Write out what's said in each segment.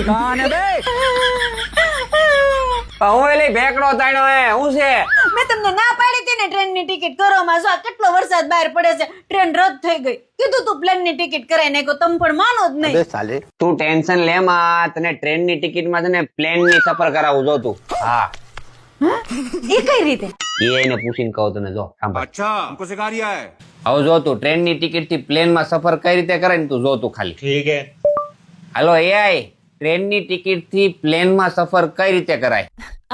કોણ બે ઓલી ભેકડો તાણ્યો હે હું છે? મેં તમને ના પાડી હતી ને ટ્રેન ની ટિકિટ કરવામાં. જો આ કેટલો વરસાદ બહાર પડે છે, ટ્રેન રદ થઈ ગઈ. કીધું તું પ્લેન ની ટિકિટ કરાઈ નાખો, તમે પણ માનો જ નહીં. તું ટેન્શન લે માં, તને ટ્રેન ની ટિકિટ માં છે ને પ્લેન ની સફર કરાવું જો તું. હા એ કઈ રીતે? એને પૂછીને કહું તને. જો સાંભળ. अच्छा हमको सिखा रिया है. હવે જો તું ટ્રેન ની ટિકિટ થી પ્લેન માં સફર કઈ રીતે કરાય ને તું જો તું ખાલી. ठीक है. હાલો એઆઈ, ટ્રેન ની ટિકિટ થી પ્લેન માં સફર કઈ રીતે કરાય?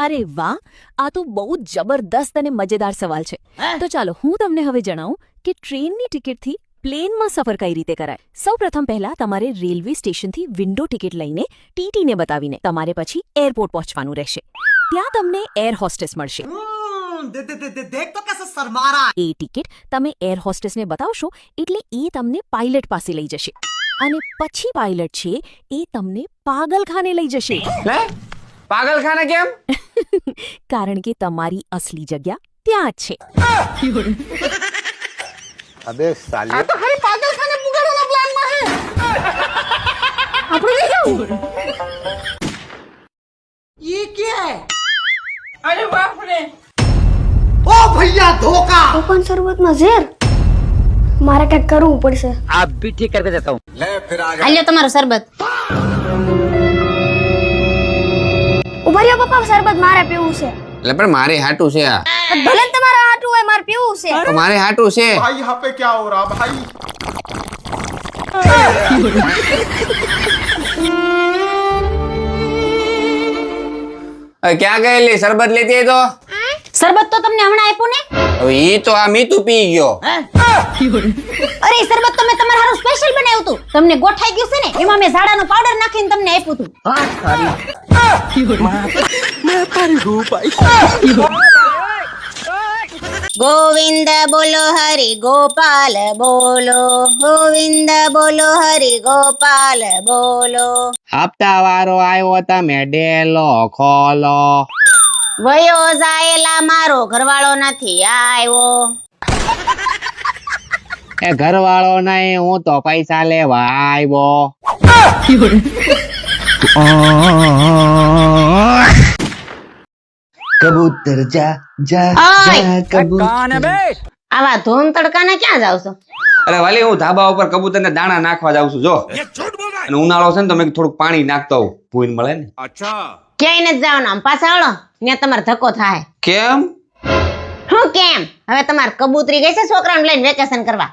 અરે વાહ, આ તો બહુ જ જબરદસ્ત અને મજેદાર સવાલ છે. તો ચાલો હું તમને હવે જણાવું કે ટ્રેનની ટિકિટથી પ્લેનમાં સફર કઈ રીતે કરાય. સૌપ્રથમ પહેલા તમારે રેલવે સ્ટેશનથી વિન્ડો ટિકિટ લઈને ટીટીને બતાવીને તમારે પછી એરપોર્ટ પહોંચવાનું રહેશે. ત્યાં તમને એર હોસ્ટેસ મળશે. देख तो कैसे शर्मा रहा है. એ ટિકિટ તમે એર હોસ્ટેસને બતાવશો એટલે એ તમને પાયલટ પાસે લઈ જશે અને પછી પાયલટ છે એ તમને પાગલખાને લઈ જશે. લે પાગલખાને કેમ? કારણ કે તમારી અસલી જગ્યા ત્યાં જ છે. अबे साले આ તો ખાલી પાગલખાને પુગાડવાના પ્લાનમાં હે. આપણે લઈ જાવ. ये क्या है? અરે બાપ રે! ओ भैया धोखा. કોકણ શરબતમાં ઝેર. મારે કંઈક કરવું પડશે. आप भी ठीक करके देता हूँ. આલ્યો તમારો શરબત. ઉભા રહ્યો પપ્પા, શરબત મારે પીવું છે. એટલે પણ મારે હાટું છે આ. ભલે ને તમારા હાટું હોય, મારે પીવું છે. તો મારે હાટું છે. भाई यहाँ पे क्या हो रहा भाई? ક્યાં ગયેલી? શરબત લેતી આય તો. શરબત તો તમને હમણાં આપ્યું ને. હવે ઈ તો આ મીતું પી ગયો. અરે ઈ શરબત તો મેં તમારા હારું સ્પેશિયલ બનાવ્યું હતું. તમને ગોઠાઈ ગયું છે ને, એમાં મેં ઝાડાનો પાવડર નાખીને તમને આપ્યું હતું. ગોવિંદ બોલો હરિ ગોપાલ બોલો, ગોવિંદ બોલો હરિ ગોપાલ બોલો. હપ્તા વારો આવ્યો તમે ડેલો ખોલો. વયો જાયેલા મારો ઘરવાળો નથી આવ્યો. એ ઘરવાળો નહીં, હું તો પૈસા લેવા આવ્યો. कबूतर जा जा ઓય! जा कबूतर. આવા ધોન તડકાને ક્યાં જાવ છો? અરે વાલી, હું ધાબા ઉપર કબૂતરને દાણા નાખવા જાઉં છું જો. અને ઉનાળો છે ને તો મેં થોડુંક પાણી નાખતો હોઉં, ભૂઈન મળે ને. अच्छा ક્યાંય નથી જવાનું, આમ પાછા વળો, ત્યાં તમારે ધક્કો થાય. કેમ? હું કેમ? હવે તમારે કબૂતરી ગઈ છે છોકરાને લઈને વેકેશન કરવા.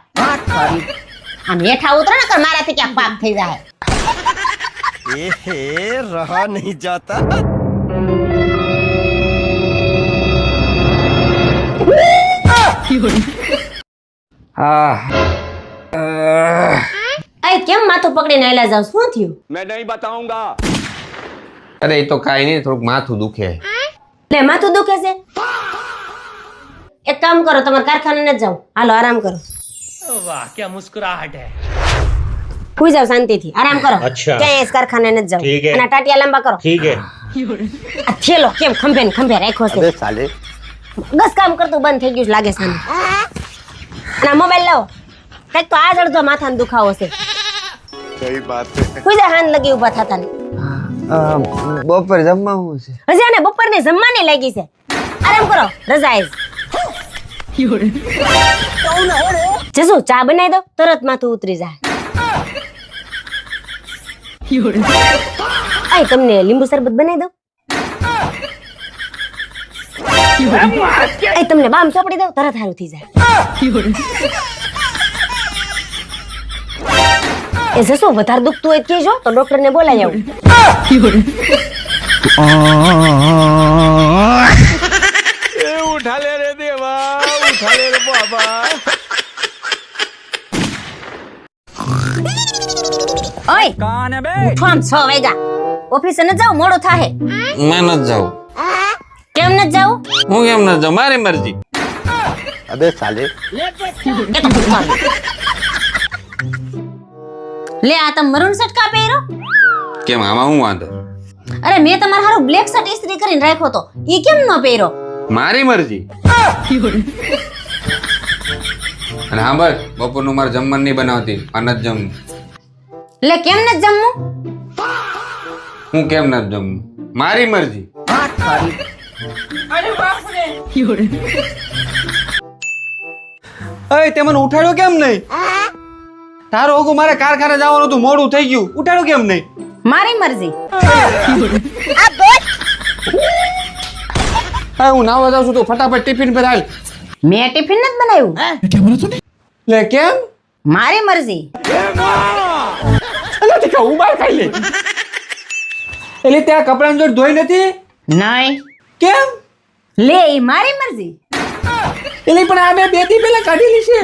આમ હેઠા ઉતરો ને કર, મારાથી ક્યાંક પાપ થઈ જાય. रहा नहीं जाता. હા. અય કેમ માથું પકડીને આયલા જાવ? શું થયું? मैं नहीं बताऊंगा. અરે એ તો કાઈ નહીં, થોડુંક માથું દુખે. લે માથું દુખે છે? એક કામ કરો, તમારે કારખાને ન જાવ, હાલો આરામ કરો. वाह क्या मुस्कुराहट है. સુઈ જાવ શાંતિથી, આરામ કરો. અચ્છા. ક્યાંય કારખાને ન જાવ. ઠીક હે. અને આ ટાટિયા લાંબા કરો. ठीक है. આ થેલો કેમ ખંભે ને ખંભે રાખ્યો છે? अबे साले બસ કામ કરતું બંધ થઈ ગયું છે લાગે છે આને. અને મોબાઈલ લાવો, કઈક તો આ અડધો માથાનો દુખાવો છે. सही बात है. સુઈ જા, હાન લગી ઉભા થતા ને. બપોર જમવાનું છે. હજી આને બપોરને જમવાની લાગી છે. આરામ કરો, રજા આઈ. જસુ ચા બનાવી દો, તરત માથું ઉતરી જાય. આય તમને લીંબુ શરબત બનાવી દો. આય તમને બામ ચોપડી દો, તરત સારું થઈ જાય. એ જસુ વધારે દુખતું હોય તો કહેજો, તો ડોક્ટરને બોલાવી આવું. उठा ले रे देवा, उठा ले रे बाबा. ઓય ઉઠો, આમ 6 વાગ્યા. ઓફિસે ન જાવ, મોડું થાહે. મેં નથી જાઉં. કેમ ન જાવ? હું કેમ નથી જાઉં? મારી મરજી. अबे साले લે આ તમે મરૂન શર્ટ કા પહેરો? કેમ આમાં હું વાંધો? અરે મેં તમારા હારું બ્લેક શર્ટ ઇસ્ત્રી કરીને રાખ્યો તો, ઈ કેમ ન પહેરો? મારી મરજી. અને સાંભળ, બપોરનું મારે જમવાનું નહીં બનાવતી, આ નથી જમવું. લે કેમ ન જમવું? હું કેમ નથી જમવું? મારી મરજી. અય તે મને ઉઠાડ્યો કેમ નહીં? તારો હોગું મારે કારખાને જવાનું હતું, મોડું થઈ ગયું, ઉઠાડ્યો કેમ નહીં? મારી મરજી. હા હું નાવા જાઉં છું, તો ફટાફટ ટિફિન પર હાલ. મેં ટિફિન નથી બનાવ્યું. લે કેમ? મારી મરજી. અલા તીકા હું બહાર ખાઈ લે. એટલે ત્યાં કપડાં જોડ ધોઈ નથી? નહીં. કેમ? લે ઈ મારી મરજી. એટલે પણ આ બે થી પેલા કાઢેલી છે.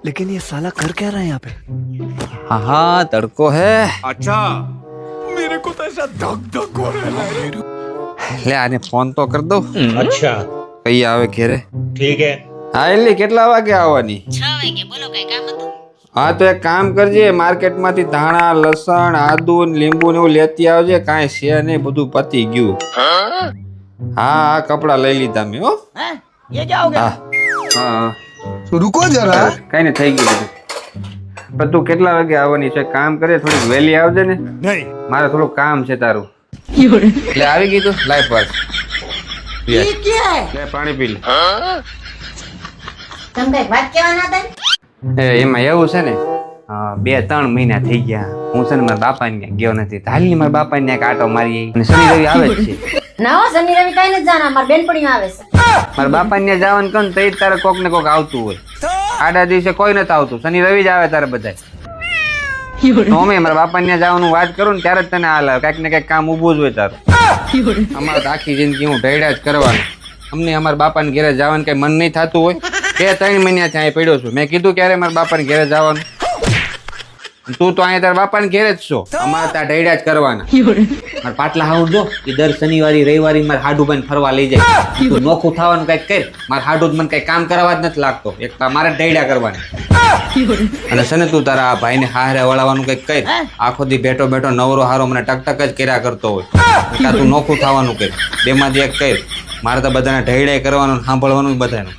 लेकिन ये साला कर क्या रहा है यहाँ पे? हाँ हाँ तड़को है. मेरे को तो ऐसा धक धक हो रहा है. ले आने फोन तो कर दो. अच्छा કઈ આવે ઘેરે? ठीक है. હા એટલે કેટલા વાગે આવવાની? 6 વાગે. બોલો કઈ કામ હતું? હા તો એક કામ કરજે, માર્કેટમાંથી ધાણા, લસણ, આદુ ને લીંબુ ને એવું લેતી આવજે. કાંઈ છે નહીં, બધું પતી ગયું. હા કપડા લઈ લીધા મેં. હો ये क्या हो હા હા रुको जरा કઈ ને થઈ ગયું બધું. પણ તું કેટલા વાગે આવવાની છે? કામ કરે થોડીક વહેલી આવજે ને. नहीं. મારે થોડું કામ છે તારું. એટલે આવી ગઈ તું? લાય પાસ. ये क्या है? લે પાણી પી લે. તમે કઈ વાત કહેવાના હતા? એમાં એવું છે ને, 2-3 મહિના થઈ ગયા હું છે ને મારા બાપાને ત્યાં ગયો નથી. હાલી મારા બાપાને ત્યાં આટો મારી અને શનિ રવિ આવે જ છે. ના હો, શનિ રવિ કઈ નથી જાના. મારી બેનપણીઓ આવે છે. મારા બાપાને ત્યાં જવાનું કહું ને તો તારે કોક ને કોક આવતું હોય. આડા દિવસે કોઈ નથી આવતું, શનિ રવિ જ આવે તારે બધા. તો અમે મારા બાપાને ત્યાં જવાનું વાત કરું ને ત્યારે જ તને હાલ આવે. કાંઈક ને કાંઈક કામ ઊભું જ હોય તારું. અમારે તો આખી જિંદગી હું ઢૈડા જ કરવાનું. અમને અમારા બાપાને ઘેરે જવાનું કઈ મન નહીં થતું હોય. 3 મહિનાથી અહીં પડ્યો છું. મેં કીધું ક્યારે મારા બાપાને ઘેરે જવાનું? તું તો અહીંયા તારા બાપાને ઘેરે જ છો. અમારે ત્યાં ઢૈડા જ કરવાના. મારા પાટલા હાઉસ જો એ દર શનિવારે રવિવારે મારે હાડુભાઈ ફરવા લઈ જાય. તું નોખું થવાનું કઈક કર. મારે હાડુ મને કઈ કામ કરવા જ નથી લાગતો. એક મારે ઢૈડા કરવાના. અને છે ને તું તારા આ ભાઈને હારે વળાવવાનું કઈક કર. આખો દી બેઠો બેઠો નવરો હારો મને ટક જ કર્યા કરતો હોય. કાં તું નોખું થવાનું કર. બેમાંથી એક કર. મારે તો બધાને ઢૈડા કરવાનું, સાંભળવાનું બધાનું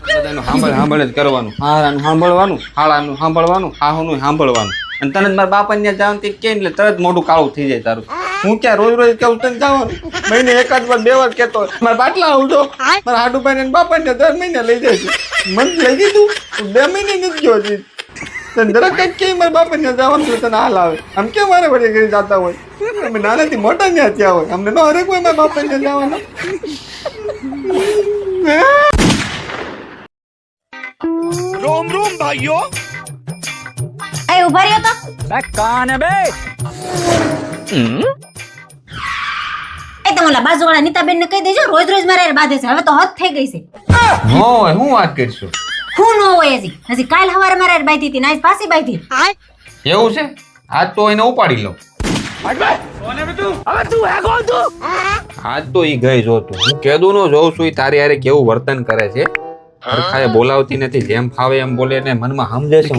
સાંભળ જ કરવાનું. હારાનું સાંભળવાનું, હાળાનું સાંભળવાનું, હાહુનું સાંભળવાનું. અને તને મારા બાપાને ત્યાં જવાનું કે એટલે તરત મોઢું કાળું થઈ જાય તારું. હું ક્યાં રોજ કેવું તને જવાનું? મહિને 1 વાર 2 વાર કેતો મારા બાટલા આવજો. મારા હાડુભાઈ ને બાપાને દર મહિને લઈ જાય છે. મન લઈ દીધું 2 મહિને નથી ગયો હજી. તને દરેક કંઈક કે મારા બાપાને ત્યાં જવાનું તને હાલ આવે. આમ કેમ મારે વળી ઘરે જતા હોય? અમે નાનાથી મોટા ત્યાં થયા હોય. અમને ન હરેક હોય મારા બાપાને ત્યાં જવાનું. रोम रोम भाइयों. એ ઉભા રહ્યો તો. कान बे. એ તમારા બાજુવાળા નીતાબેન ને કહી દેજો, રોજ રોજ મારે હારે બાંધે છે. હવે તો હદ થઈ ગઈ છે. હોય હું વાત કરીશું? હું ન હોય હજી કાલ સવારે મારે હારે બાંધી હતી ને આજ પાછી બાંધી. એવું છે? આજ તો એને ઉપાડી લઉં. આજ તો ઈ ગઈ જોતું. હું કેદું નો જોઉં છું ઈ તારી હારે કેવું વર્તન કરે છે. હરખાએ બોલાવતી નથી, જેમ ફાવે એમ બોલે ને મનમાં સમજે છે.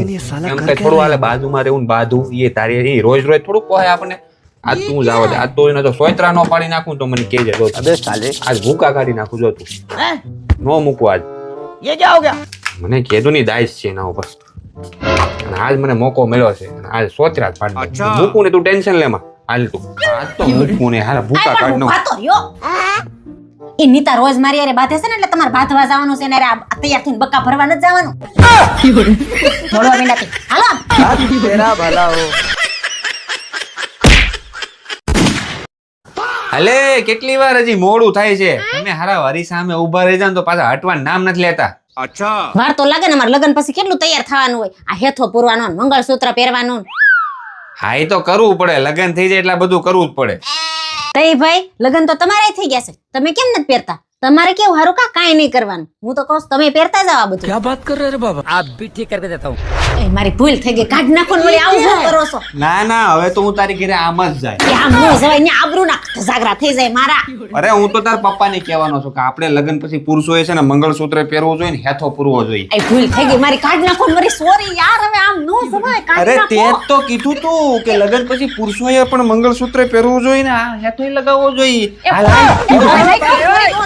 એમ કઈ થોડું હાલે બાજુમાં રહેવું બાધું એ તારી ઈ રોજ રોજ થોડું કહે આપણને. આજ તું જાવ દે. આજ તો એને તો સોયત્રા નો પાડી નાખું તો મને કહેજે. જો अबे साले આજ ભૂકા કાઢી નાખું. જો તું નો મૂકું આજ. ये क्या हो गया? મને કેદું ની દાઈશ છે એના ઉપર. અને આજ મને મોકો મળ્યો છે. આજ સોચરા જ પાડી નાખું. મૂકું ને તું ટેન્શન લેમાં. હાલ તું આજ તો મૂકું ને હારા ભૂકા કાઢ નો. ખાતો રહ્યો. એ નીતા રોજ મારી હારે બાંધે છે ને એટલે તમારે બાંધવા જવાનું છે ને તૈયાર થઈને બક્કા ભરવા નથી જવાનું. બોલવા મીંડાતી. હાલો तेरा भला हो. અલે કેટલી વાર હજી મોડું થાય છે? તમે હારા વારી સામે ઊભા રહી જાવ તો પાછા હટવાનું નામ નથી લેતા. વાર તો લાગે ને. મારે લગ્ન પછી કેટલું તૈયાર થવાનું હોય. આ હેથો પૂરવાનો ને મંગળસૂત્ર પહેરવાનું. હા એ તો કરવું પડે. લગ્ન થઈ જાય એટલે બધું કરવું જ પડે. તઈ ભાઈ લગ્ન તો તમારે થઈ ગયા છે. તમે કેમ નથી પહેરતા? તમારે કેવું હારું કાંઈ નહીં કરવાનું. હું તો કહું છું, તમે પહેરતા જાવ આ બધું. क्या बात कर रहे रे बाबा? आप भी ठीक करके देता हूँ. એ મારી ભૂલ થઈ ગઈ. કાઢ નાખો ને વળી આવું શું કરો છો? ના ના હવે તો હું તારી ઘરે આમ જ જાય. કે આમ ન જવાય ને, આબરૂ ના ઝાગરા થઈ જાય મારા. અરે હું તો તાર પપ્પાને કહેવાનો છું કે આપણે લગ્ન પછી પુરુષોએ છે ને મંગળસૂત્ર પહેરવું જોઈએ ને હેથો પૂરવો જોઈએ. એ ભૂલ થઈ ગઈ મારી. કાઢ નાખો ને વળી. સોરી યાર, હવે આમ ન જવાય. કાઢ અરે તે નાખો. જ તો કીધું તું કે લગ્ન પછી પુરુષોએ પણ મંગળસૂત્ર પહેરવું જોઈએ ને આ હેથો લગાવવો જોઈએ. એ હાલ, ભાઈ, હાલ. એ ભાઈ, કાઢ નાખો.